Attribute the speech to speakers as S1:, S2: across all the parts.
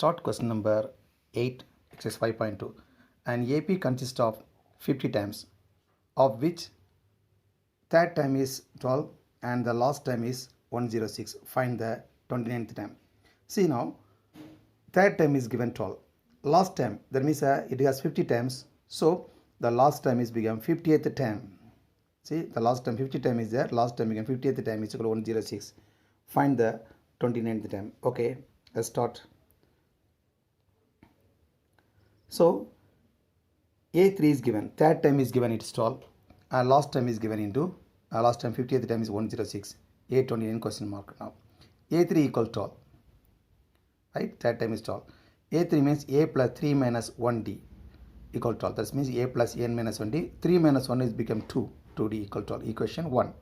S1: Start question number 8, exercise 5.2. An AP consists of 50 times, of which third time is 12 and the last time is 106. Find the 29th time. See now, third time is given 12. Last time, that means it has 50 times. So the last time is become 50th time. See, the last time 50 time is there. Last time become 50th time is equal to 106. Find the 29th time. Okay, let's start. So A3 is given, third time is given, it's 12, last time is given into, last time 50th time is 106, A29 question mark now. A3 equal 12, right, third time is 12. A3 means A plus 3 minus 1D equal 12, that means A plus n minus 1D, 3 minus 1 is become 2, 2D equal 12, equation 1.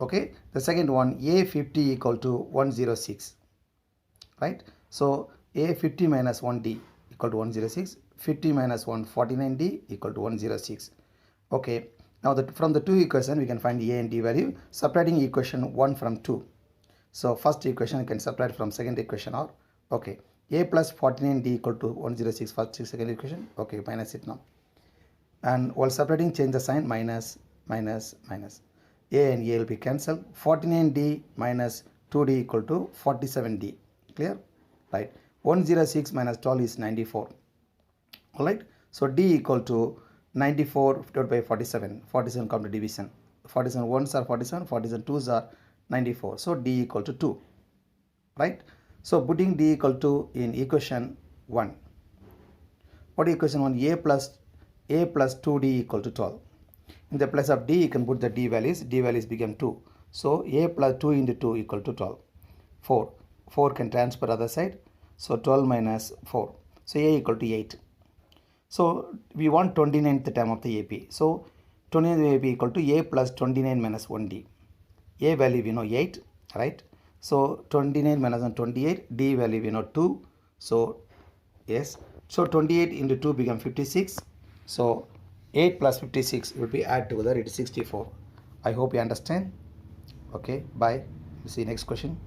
S1: Okay, the second one, A50 equal to 106, right, so A50 minus 1D equal to 106, 50 minus 1, 49D equal to 106. Okay, now that from the two equations we can find A and D value, subtracting equation 1 from 2. So first equation you can subtract from second equation, or okay, A plus 49D equal to 106, first second equation, okay, minus it now. And while subtracting, change the sign, minus, minus, minus. A and A will be cancelled. 49D minus 2D equal to 47D. Clear? Right. 106 minus 12 is 94. Alright. So D equal to 94 divided by 47. 47 come to division. 47 ones are 47, 47 twos are 94. So D equal to 2. Right. So putting D equal to in equation 1. What is equation 1? A plus 2D equal to 12. In the place of D, you can put the D values. D values become 2. So A plus 2 into 2 equal to 12. 4. 4 can transfer other side. So 12 minus 4. So A equal to 8. So we want 29th term of the AP. So 29th AP equal to A plus 29 minus 1D. A value we know 8, right? So 29 minus 1, 28. D value we know 2. So yes. So 28 into 2 become 56. So 8 plus 56 will be add together, it is 64. I hope you understand. Okay, bye. See you next question.